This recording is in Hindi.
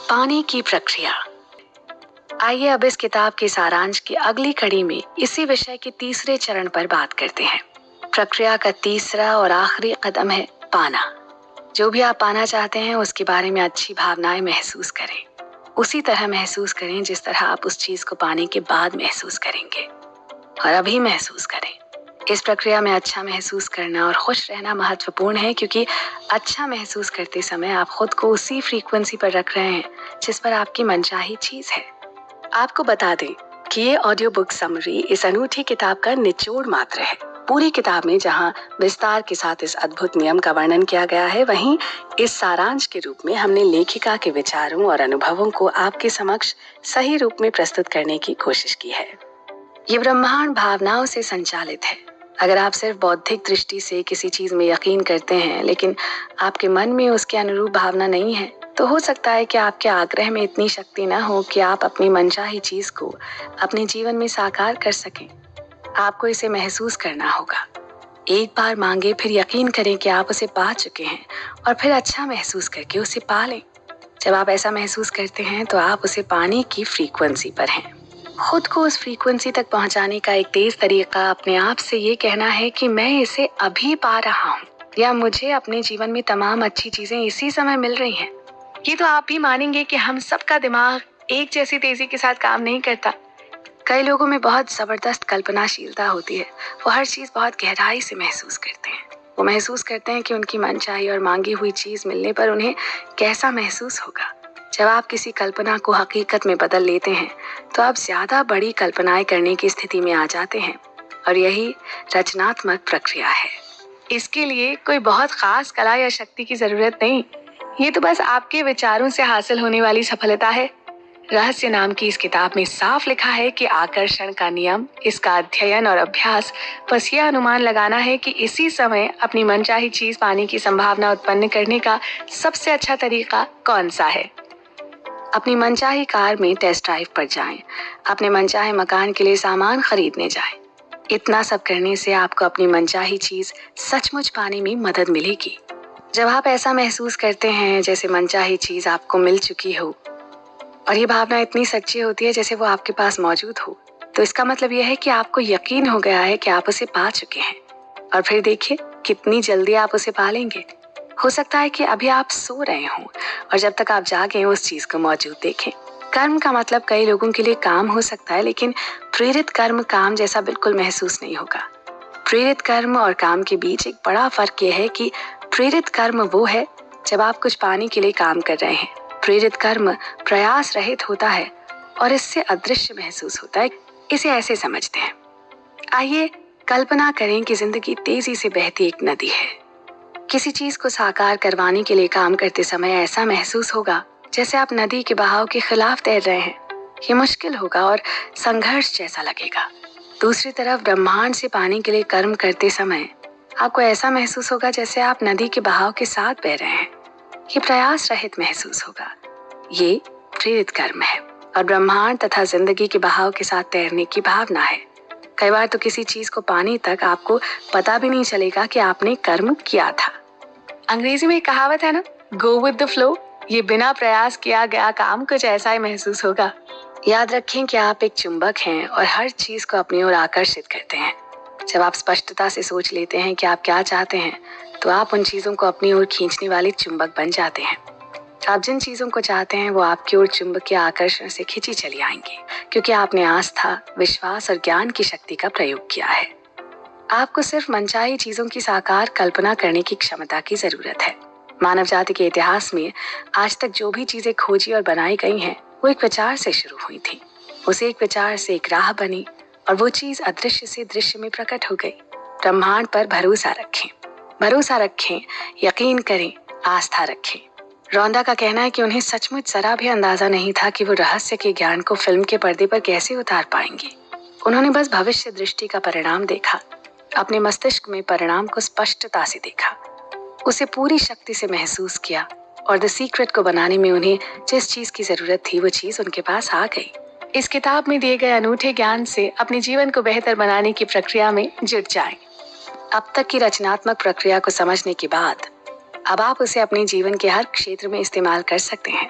पाने की प्रक्रिया। आइए अब इस किताब के सारांश की अगली कड़ी में इसी विषय के तीसरे चरण पर बात करते हैं। प्रक्रिया का तीसरा और आखिरी कदम है पाना। जो भी आप पाना चाहते हैं उसके बारे में अच्छी भावनाएं महसूस करें। उसी तरह महसूस करें जिस तरह आप उस चीज को पाने के बाद महसूस करेंगे और अभी महसूस करें। इस प्रक्रिया में अच्छा महसूस करना और खुश रहना महत्वपूर्ण है, क्योंकि अच्छा महसूस करते समय आप खुद को उसी फ्रीक्वेंसी पर रख रहे हैं जिस पर आपकी मनचाही चीज है। आपको बता दें कि ये ऑडियो बुक समरी इस अनूठी किताब का निचोड़ मात्र है। पूरी किताब में जहां विस्तार के साथ इस अद्भुत नियम का वर्णन किया गया है, वहीं इस सारांश के रूप में हमने लेखिका के विचारों और अनुभवों को आपके समक्ष सही रूप में प्रस्तुत करने की कोशिश की है। ये ब्रह्मांड भावनाओं से संचालित है। अगर आप सिर्फ बौद्धिक दृष्टि से किसी चीज में यकीन करते हैं लेकिन आपके मन में उसके अनुरूप भावना नहीं है, तो हो सकता है कि आपके आग्रह में इतनी शक्ति न हो कि आप अपनी मनचाही चीज को अपने जीवन में साकार कर सकें। आपको इसे महसूस करना होगा। एक बार मांगे, फिर यकीन करें कि आप उसे पा चुके हैं और फिर अच्छा महसूस करके उसे पा लें। जब आप ऐसा महसूस करते हैं तो आप उसे पाने की फ्रीक्वेंसी पर हैं। खुद को उस फ्रीक्वेंसी तक पहुंचाने का एक तेज तरीका अपने आप से ये कहना है कि मैं इसे अभी पा रहा हूँ, या मुझे अपने जीवन में तमाम अच्छी चीजें इसी समय मिल रही हैं। ये तो आप भी मानेंगे कि हम सबका दिमाग एक जैसी तेजी के साथ काम नहीं करता। कई लोगों में बहुत जबरदस्त कल्पनाशीलता होती है। वो हर चीज बहुत गहराई से महसूस करते हैं। वो महसूस करते हैं कि उनकी मनचाही और मांगी हुई चीज मिलने पर उन्हें कैसा महसूस होगा। जब आप किसी कल्पना को हकीकत में बदल लेते हैं तो आप ज्यादा बड़ी कल्पनाएं करने की स्थिति में आ जाते हैं, और यही रचनात्मक प्रक्रिया है। इसके लिए कोई बहुत खास कला या शक्ति की जरूरत नहीं। ये तो बस आपके विचारों से हासिल होने वाली सफलता है। रहस्य नाम की इस किताब में साफ लिखा है कि आकर्षण का नियम, इसका अध्ययन और अभ्यास बस यह अनुमान लगाना है कि इसी समय अपनी मनचाही चीज पाने की संभावना उत्पन्न करने का सबसे अच्छा तरीका कौन सा है। अपनी मनचाही कार में टेस्ट ड्राइव पर जाएं, अपने मनचाहे मकान के लिए सामान खरीदने जाएं। इतना सब करने से आपको अपनी मनचाही चीज सचमुच पाने में मदद मिलेगी। जब आप ऐसा महसूस करते हैं जैसे मनचाही चीज आपको मिल चुकी हो, और ये भावना इतनी सच्ची होती है जैसे वो आपके पास मौजूद हो, तो इसका मतलब यह है कि आपको यकीन हो गया है कि आप उसे पा चुके हैं। और फिर देखिए कितनी जल्दी आप उसे पा लेंगे। हो सकता है कि अभी आप सो रहे हों और जब तक आप जागे उस चीज को मौजूद देखें। कर्म का मतलब कई लोगों के लिए काम हो सकता है, लेकिन प्रेरित कर्म काम जैसा बिल्कुल महसूस नहीं होगा। प्रेरित कर्म और काम के बीच एक बड़ा फर्क यह है कि प्रेरित कर्म वो है जब आप कुछ पाने के लिए काम कर रहे हैं। प्रेरित कर्म प्रयास रहित होता है और इससे अदृश्य महसूस होता है। इसे ऐसे समझते हैं। आइए कल्पना करें कि जिंदगी तेजी से बहती एक नदी है। किसी चीज को साकार करवाने के लिए काम करते समय ऐसा महसूस होगा जैसे आप नदी के बहाव के खिलाफ तैर रहे हैं। ये मुश्किल होगा और संघर्ष जैसा लगेगा। दूसरी तरफ ब्रह्मांड से पाने के लिए कर्म करते समय आपको ऐसा महसूस होगा जैसे आप नदी के बहाव के साथ बह रहे हैं। ये प्रयास रहित महसूस होगा। ये प्रेरित कर्म है और ब्रह्मांड तथा जिंदगी के बहाव के साथ तैरने की भावना है। कई बार तो किसी चीज को पाने तक आपको पता भी नहीं चलेगा कि आपने कर्म किया था। अंग्रेजी में एक कहावत है ना, गो विद द फ्लो। ये बिना प्रयास किया गया काम कुछ ऐसा ही महसूस होगा। याद रखें कि आप एक चुंबक हैं और हर चीज को अपनी ओर आकर्षित करते हैं। जब आप स्पष्टता से सोच लेते हैं कि आप क्या चाहते हैं, तो आप उन चीजों को अपनी ओर खींचने वाले चुंबक बन जाते हैं। आप जिन चीजों को चाहते हैं वो आपकी ओर चुंबकीय आकर्षण से खींची चली आएंगी, क्योंकि आपने आस्था, विश्वास और ज्ञान की शक्ति का प्रयोग किया है। आपको सिर्फ मनचाही चीजों की साकार कल्पना करने की क्षमता की जरूरत है। मानव जाति के इतिहास में आज तक जो भी चीजें खोजी और बनाई गई हैं, वो एक विचार से शुरू हुई थी। उस एक विचार से एक राह बनी और वो चीज अदृश्य से दृश्य में प्रकट हो गई। ब्रह्मांड पर भरोसा रखें, यकीन करें, आस्था रखें। रौंदा का कहना है कि उन्हें सचमुच जरा भी अंदाजा नहीं था कि वो रहस्य के ज्ञान को फिल्म के पर्दे पर कैसे उतार पाएंगे। उन्होंने बस भविष्य दृष्टि का परिणाम देखा, अपने मस्तिष्क में परिणाम को स्पष्टता से देखा, उसे पूरी शक्ति से महसूस किया, और द सीक्रेट को बनाने में उन्हें जिस चीज की जरूरत थी वो चीज उनके पास आ गई। इस किताब में दिए गए अनूठे ज्ञान से अपने जीवन को बेहतर बनाने की प्रक्रिया में जुट जाएं। अब तक की रचनात्मक प्रक्रिया को समझने के बाद अब आप उसे अपने जीवन के हर क्षेत्र में इस्तेमाल कर सकते हैं।